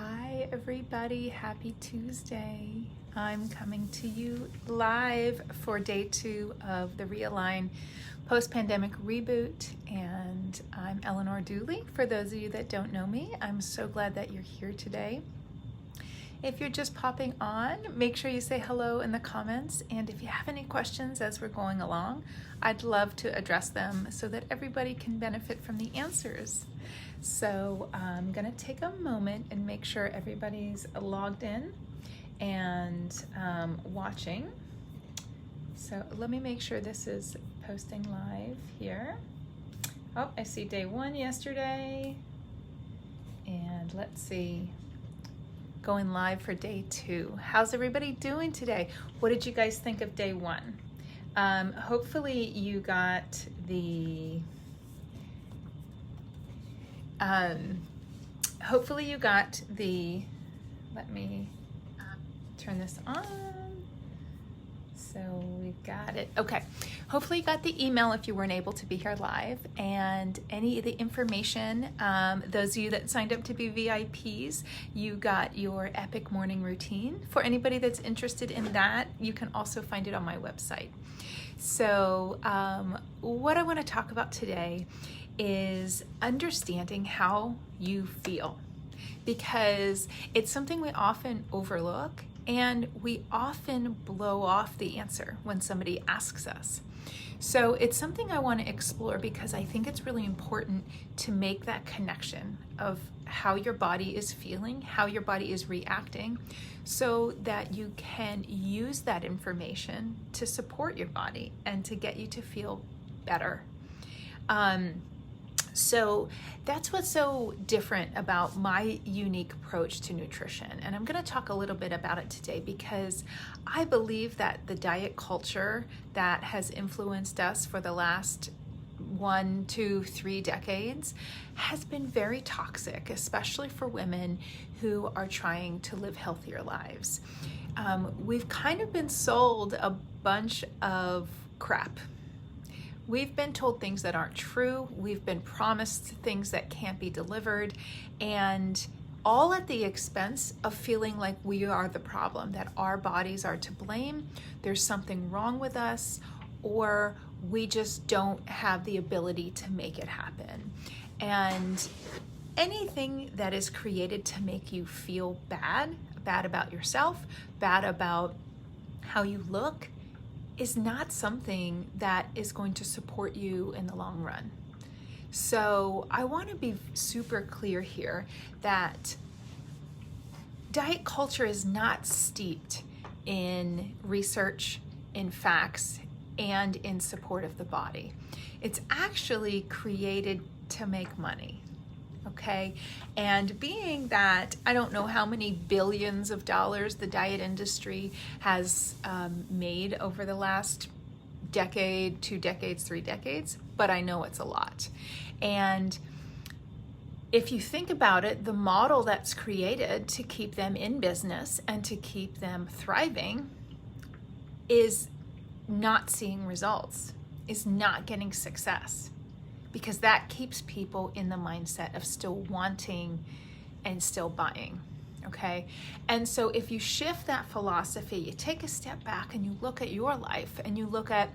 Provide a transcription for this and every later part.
Hi everybody, happy Tuesday. I'm coming to you live for day 2 of the Realign post-pandemic reboot, and I'm Eleanor Dooley. For those of you that don't know me, I'm so glad that you're here today. If you're just popping on, make sure you say hello in the comments, and if you have any questions as we're going along, I'd love to address them so that everybody can benefit from the answers. So I'm gonna take a moment and make sure everybody's logged in and watching. So let me make sure this is posting live here. Oh, I see day 1 yesterday, and let's see, going live for day 2. How's everybody doing today? What did you guys think of day 1? Hopefully you got the let me turn this on. So we've got it. Okay. Hopefully you got the email if you weren't able to be here live, and any of the information, those of you that signed up to be VIPs, you got your epic morning routine. For anybody that's interested in that, you can also find it on my website. So what I want to talk about today is understanding how you feel, because it's something we often overlook, and we often blow off the answer when somebody asks us. So it's something I want to explore because I think it's really important to make that connection of how your body is feeling, how your body is reacting, so that you can use that information to support your body and to get you to feel better. So that's what's so different about my unique approach to nutrition. And I'm going to talk a little bit about it today because I believe that the diet culture that has influenced us for the last 1, 2, 3 decades has been very toxic, especially for women who are trying to live healthier lives. We've kind of been sold a bunch of crap. We've been told things that aren't true. We've been promised things that can't be delivered, and all at the expense of feeling like we are the problem, that our bodies are to blame, there's something wrong with us, or we just don't have the ability to make it happen. And anything that is created to make you feel bad about yourself, bad about how you look, is not something that is going to support you in the long run. So I want to be super clear here that diet culture is not steeped in research, in facts, and in support of the body. It's actually created to make money. Okay, and being that I don't know how many billions of dollars the diet industry has made over the last decade, 2 decades, 3 decades, but I know it's a lot. And if you think about it, the model that's created to keep them in business and to keep them thriving is not seeing results, is not getting success, because that keeps people in the mindset of still wanting and still buying, okay? And so if you shift that philosophy, you take a step back and you look at your life and you look at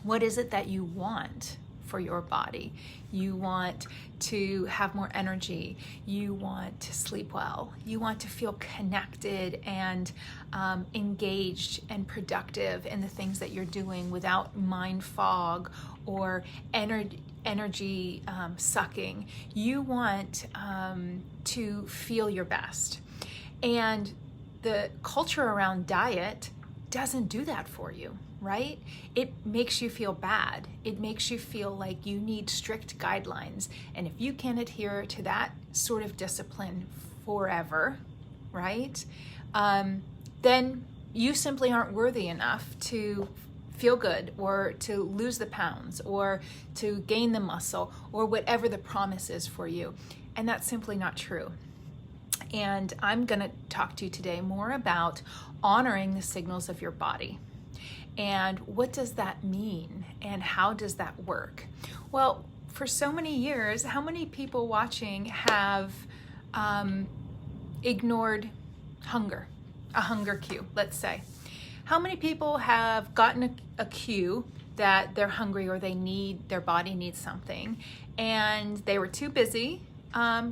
what is it that you want for your body. You want to have more energy. You want to sleep well. You want to feel connected and engaged and productive in the things that you're doing without mind fog or energy sucking. You want to feel your best. And the culture around diet doesn't do that for you, right? It makes you feel bad. It makes you feel like you need strict guidelines. And if you can't adhere to that sort of discipline forever, right, then you simply aren't worthy enough to feel good or to lose the pounds or to gain the muscle or whatever the promise is for you. And that's simply not true. And I'm going to talk to you today more about honoring the signals of your body. And what does that mean? And how does that work? Well, for so many years, how many people watching have ignored hunger, a hunger cue, let's say. How many people have gotten a cue that they're hungry or their body needs something, and they were too busy,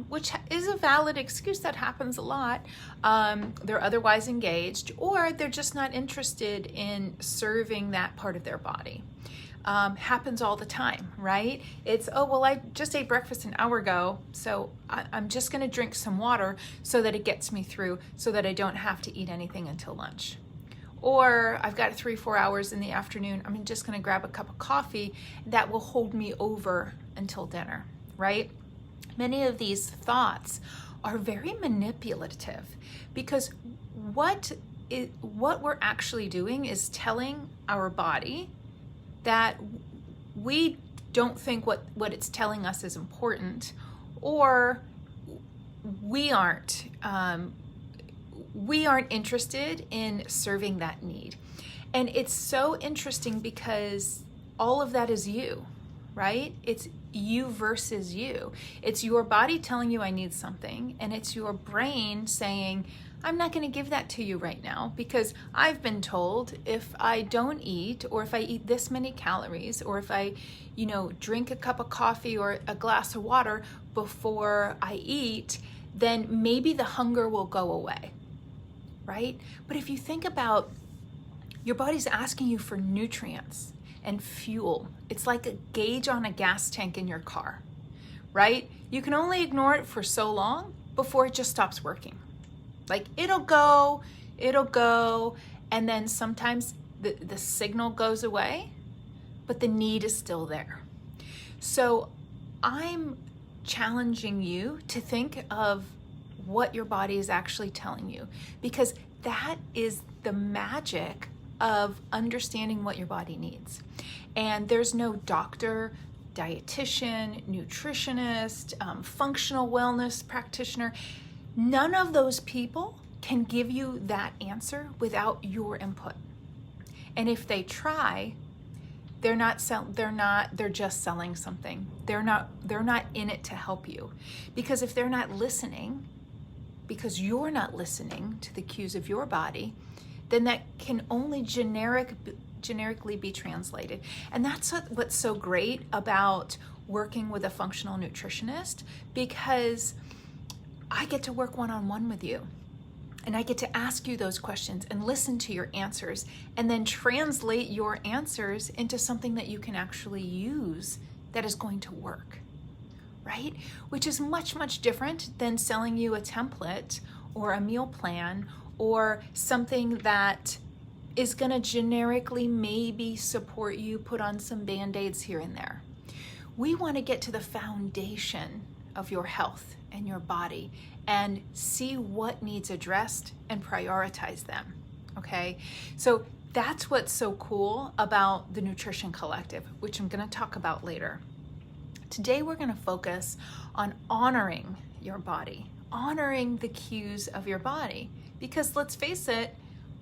which is a valid excuse. That happens a lot. They're otherwise engaged, or they're just not interested in serving that part of their body. Happens all the time, right? It's, oh, well, I just ate breakfast an hour ago, so I'm just gonna drink some water so that it gets me through, so that I don't have to eat anything until lunch. Or I've got 3-4 hours in the afternoon, I'm just gonna grab a cup of coffee that will hold me over until dinner, right? Many of these thoughts are very manipulative, because what we're actually doing is telling our body that we don't think what it's telling us is important, or we aren't interested in serving that need. And it's so interesting because all of that is you, right? It's you versus you. It's your body telling you I need something, and it's your brain saying, I'm not going to give that to you right now, because I've been told if I don't eat, or if I eat this many calories, or if I, drink a cup of coffee or a glass of water before I eat, then maybe the hunger will go away, right? But if you think about, your body's asking you for nutrients and fuel. It's like a gauge on a gas tank in your car, right? You can only ignore it for so long before it just stops working. Like it'll go, and then sometimes the signal goes away, but the need is still there. So I'm challenging you to think of what your body is actually telling you, because that is the magic of understanding what your body needs. And there's no doctor, dietitian, nutritionist, functional wellness practitioner. None of those people can give you that answer without your input. And if they try, they're just selling something. They're not in it to help you. Because if they're not listening, because you're not listening to the cues of your body, then that can only generically be translated. And that's what's so great about working with a functional nutritionist, because I get to work one-on-one with you, and I get to ask you those questions and listen to your answers, and then translate your answers into something that you can actually use that is going to work, right? Which is much, much different than selling you a template or a meal plan or something that is going to generically maybe support you, put on some Band-Aids here and there. We want to get to the foundation of your health and your body and see what needs addressed and prioritize them, okay? So that's what's so cool about the Nutrition Collective, which I'm going to talk about later. Today we're going to focus on honoring your body, honoring the cues of your body, because let's face it,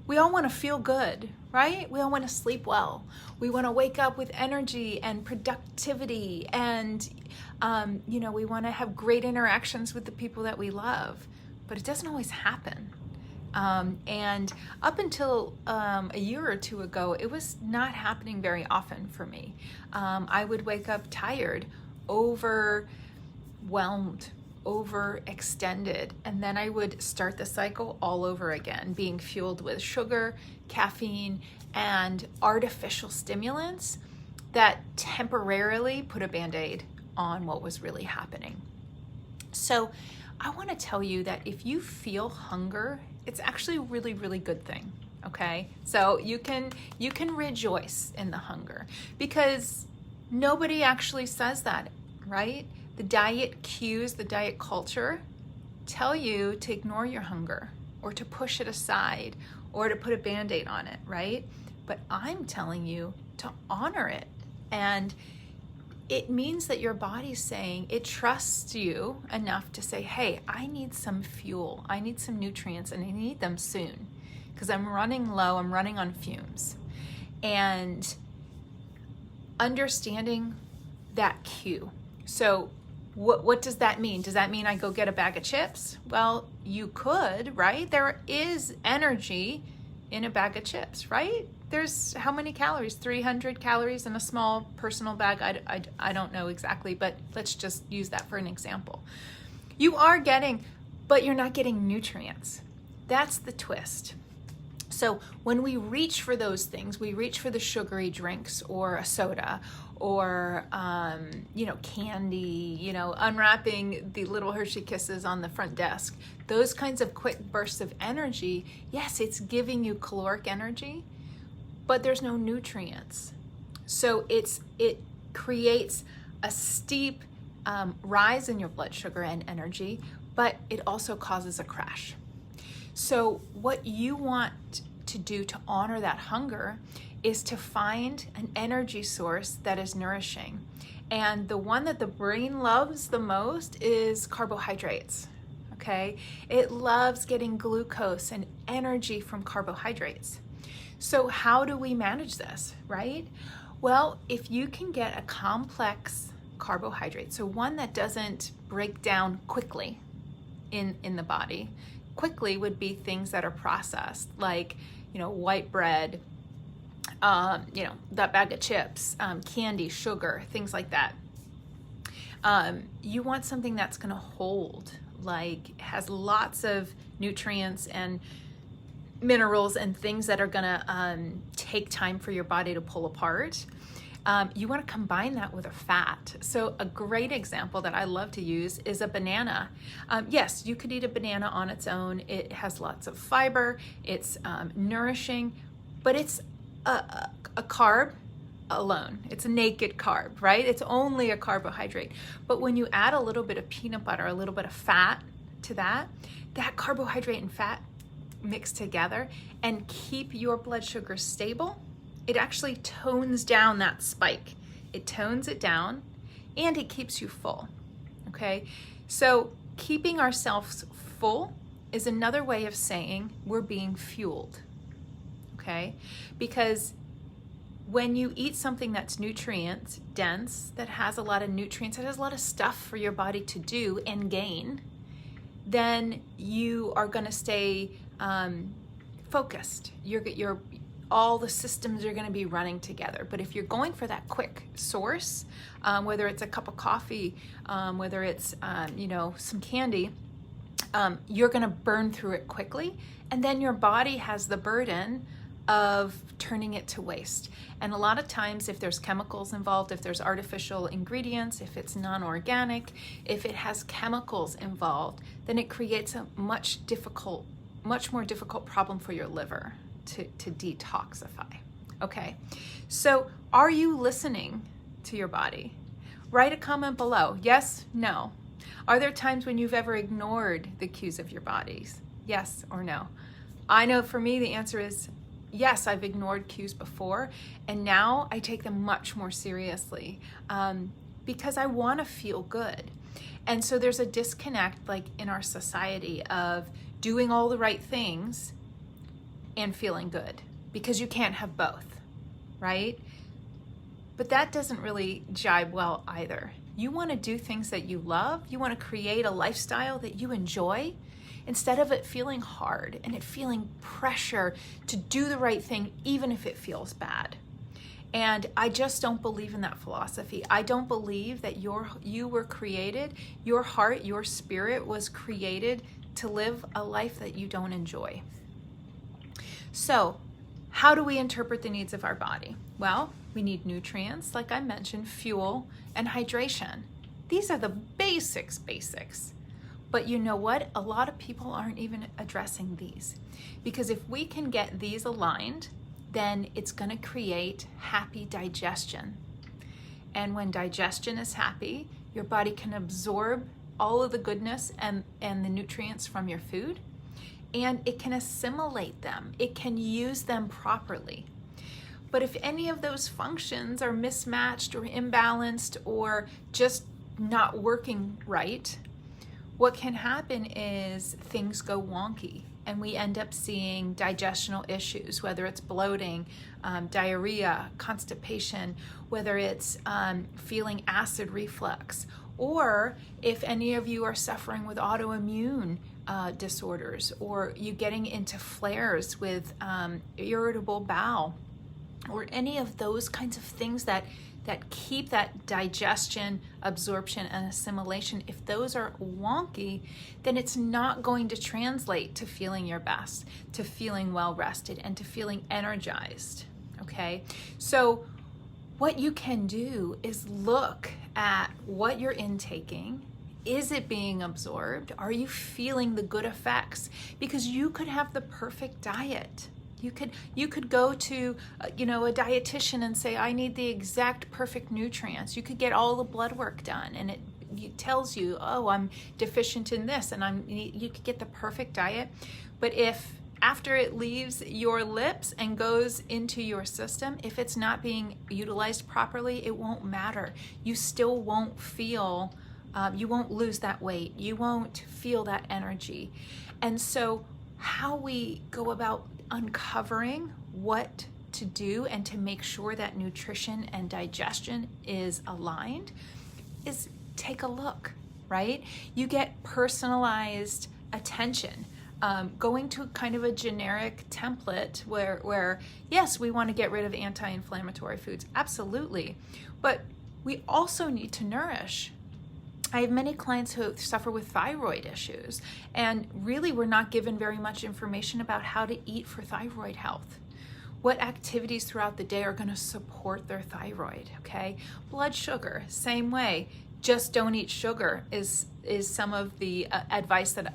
we all want to feel good, right? We all want to sleep well. We want to wake up with energy and productivity, and we want to have great interactions with the people that we love, but it doesn't always happen. And up until a year or two ago, it was not happening very often for me. I would wake up tired, overwhelmed, overextended, and then I would start the cycle all over again, being fueled with sugar, caffeine, and artificial stimulants that temporarily put a Band-Aid on what was really happening. So I want to tell you that if you feel hunger, it's actually a really, really good thing, okay? So you can rejoice in the hunger, because nobody actually says that, right? The diet cues, the diet culture tell you to ignore your hunger or to push it aside or to put a Band-Aid on it, right? But I'm telling you to honor it. And it means that your body's saying, it trusts you enough to say, hey, I need some fuel, I need some nutrients, and I need them soon because I'm running low, I'm running on fumes. And understanding that cue. So What does that mean? Does that mean I go get a bag of chips? Well, you could, right? There is energy in a bag of chips, right? There's how many calories? 300 calories in a small personal bag. I don't know exactly, but let's just use that for an example. You are getting, but you're not getting nutrients. That's the twist. So when we reach for those things, we reach for the sugary drinks or a soda or, candy, unwrapping the little Hershey Kisses on the front desk, those kinds of quick bursts of energy. Yes, it's giving you caloric energy, but there's no nutrients. So it creates a steep rise in your blood sugar and energy, but it also causes a crash. So what you want to do to honor that hunger is to find an energy source that is nourishing. And the one that the brain loves the most is carbohydrates, okay? It loves getting glucose and energy from carbohydrates. So how do we manage this, right? Well, if you can get a complex carbohydrate, so one that doesn't break down quickly in the body. Quickly would be things that are processed, like, white bread, that bag of chips, candy, sugar, things like that. You want something that's going to hold, like has lots of nutrients and minerals and things that are going to take time for your body to pull apart. You want to combine that with a fat. So a great example that I love to use is a banana. Yes, you could eat a banana on its own. It has lots of fiber. It's nourishing, but it's a carb alone. It's a naked carb, right? It's only a carbohydrate. But when you add a little bit of peanut butter, a little bit of fat to that carbohydrate and fat mix together and keep your blood sugar stable, it actually tones down that spike. It tones it down and it keeps you full, okay? So keeping ourselves full is another way of saying we're being fueled, okay? Because when you eat something that's nutrient dense, that has a lot of nutrients, that has a lot of stuff for your body to do and gain, then you are gonna stay focused. All the systems are going to be running together. But if you're going for that quick source, whether it's a cup of coffee, whether it's some candy, you're going to burn through it quickly, and then your body has the burden of turning it to waste. And a lot of times, if there's chemicals involved, if there's artificial ingredients, if it's non-organic, if it has chemicals involved, then it creates a much more difficult problem for your liver to detoxify. Okay, so are you listening to your body? Write a comment below. Yes, no. Are there times when you've ever ignored the cues of your bodies? Yes or no? I know for me the answer is yes, I've ignored cues before, and now I take them much more seriously because I want to feel good. And so there's a disconnect, like in our society, of doing all the right things and feeling good, because you can't have both, right? But that doesn't really jibe well either. You want to do things that you love. You want to create a lifestyle that you enjoy, instead of it feeling hard and it feeling pressure to do the right thing, even if it feels bad. And I just don't believe in that philosophy. I don't believe that you were created, your heart, your spirit was created to live a life that you don't enjoy. So how do we interpret the needs of our body? Well, we need nutrients, like I mentioned, fuel, and hydration. These are the basics. But you know what? A lot of people aren't even addressing these. Because if we can get these aligned, then it's going to create happy digestion. And when digestion is happy, your body can absorb all of the goodness and the nutrients from your food, and it can assimilate them. It can use them properly. But if any of those functions are mismatched or imbalanced or just not working right, what can happen is things go wonky and we end up seeing digestional issues, whether it's bloating, diarrhea, constipation, whether it's feeling acid reflux, Or if any of you are suffering with autoimmune disorders, or you getting into flares with irritable bowel, or any of those kinds of things that keep that digestion, absorption, and assimilation, if those are wonky, then it's not going to translate to feeling your best, to feeling well rested, and to feeling energized, okay? So what you can do is look at what you're intaking. Is it being absorbed? Are you feeling the good effects? Because you could have the perfect diet. You could go to a dietitian and say, I need the exact perfect nutrients. You could get all the blood work done, and it tells you, oh, I'm deficient in this, and you could get the perfect diet. But if after it leaves your lips and goes into your system, if it's not being utilized properly, it won't matter. You still won't feel, you won't lose that weight. You won't feel that energy. And so how we go about uncovering what to do and to make sure that nutrition and digestion is aligned is take a look, right? You get personalized attention. Going to kind of a generic template where yes, we want to get rid of anti-inflammatory foods, absolutely, but we also need to nourish. I have many clients who suffer with thyroid issues, and really we're not given very much information about how to eat for thyroid health. What activities throughout the day are going to support their thyroid, okay? Blood sugar, same way. Just don't eat sugar is some of the advice that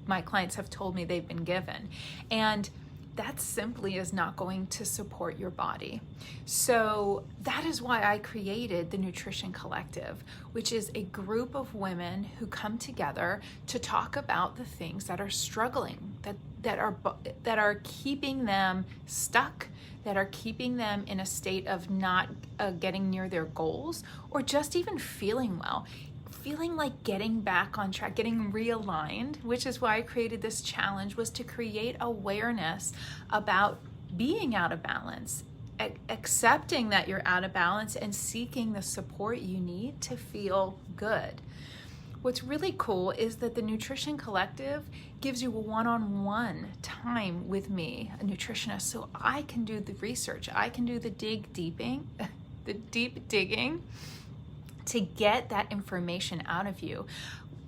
my clients have told me they've been given. And that simply is not going to support your body. So that is why I created the Nutrition Collective, which is a group of women who come together to talk about the things that are struggling, that are keeping them stuck, that are keeping them in a state of not getting near their goals, or just even feeling well. Feeling like getting back on track, getting realigned, which is why I created this challenge, was to create awareness about being out of balance, accepting that you're out of balance, and seeking the support you need to feel good. What's really cool is that the Nutrition Collective gives you a one-on-one time with me, a nutritionist, so I can do the research, I can do the deep digging, to get that information out of you.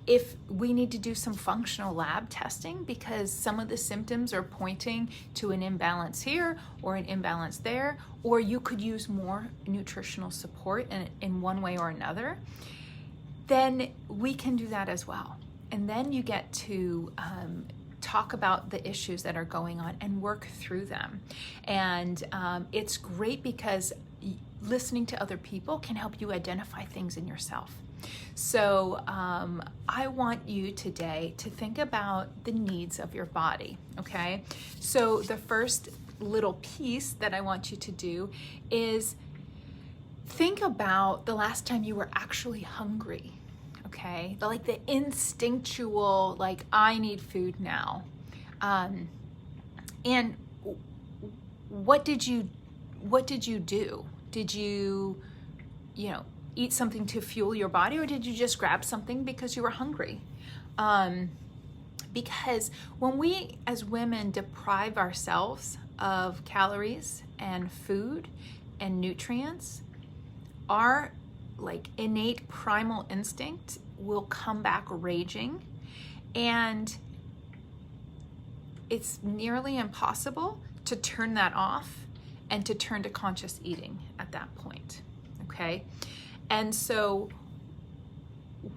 If we need to do some functional lab testing because some of the symptoms are pointing to an imbalance here or an imbalance there, or you could use more nutritional support in one way or another, then we can do that as well. And then you get to talk about the issues that are going on and work through them. And it's great because listening to other people can help you identify things in yourself. So I want you today to think about the needs of your body, okay? So the first little piece that I want you to do is think about the last time you were actually hungry, okay? Like the instinctual, like, I need food now. And what did you do? Did you eat something to fuel your body, or did you just grab something because you were hungry? Because when we as women deprive ourselves of calories and food and nutrients, our innate primal instinct will come back raging, and it's nearly impossible to turn that off and to turn to conscious eating at that point, okay? And so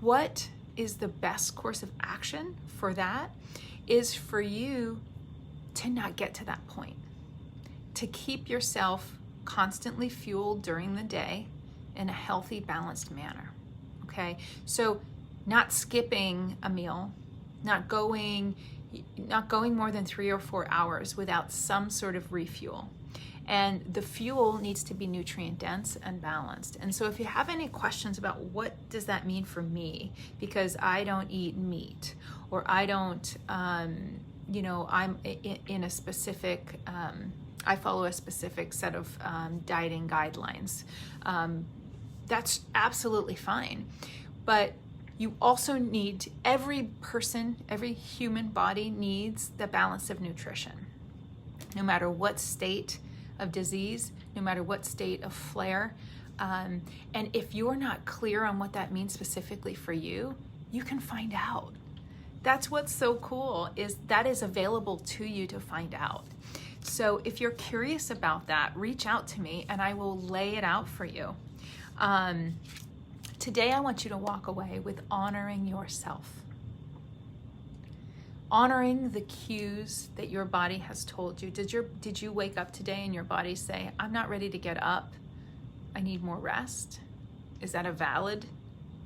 what is the best course of action for that is for you to not get to that point, to keep yourself constantly fueled during the day in a healthy, balanced manner, okay? So not skipping a meal, not going more than 3 or 4 hours without some sort of refuel. And the fuel needs to be nutrient dense and balanced. And so if you have any questions about what does that mean for me, because I don't eat meat, or I don't, I'm in a specific, I follow a specific set of dieting guidelines, that's absolutely fine. But you also need, every person, every human body needs the balance of nutrition. No matter what state of disease, no matter what state of flare. And if you're not clear on what that means specifically for you, you can find out. That's what's so cool, is that is available to you to find out. So if you're curious about that, reach out to me and I will lay it out for you. Today I want you to walk away with honoring yourself. Honoring the cues that your body has told you. Did you wake up today and your body say, I'm not ready to get up, I need more rest? Is that a valid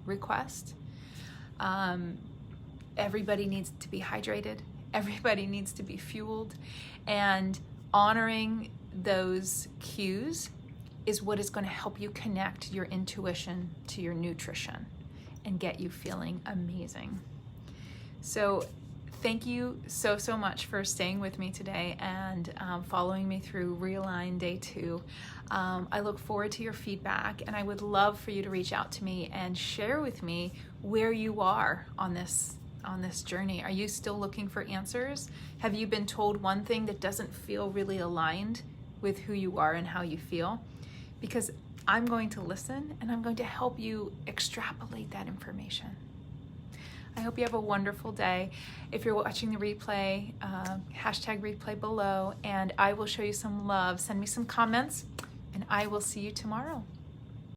request? Everybody needs to be hydrated. Everybody needs to be fueled. And honoring those cues is what is going to help you connect your intuition to your nutrition and get you feeling amazing. So thank you so much for staying with me today and following me through Realign Day 2. I look forward to your feedback, and I would love for you to reach out to me and share with me where you are on this journey. Are you still looking for answers? Have you been told one thing that doesn't feel really aligned with who you are and how you feel? Because I'm going to listen and I'm going to help you extrapolate that information. I hope you have a wonderful day. If you're watching the replay, hashtag replay below, and I will show you some love. Send me some comments, and I will see you tomorrow.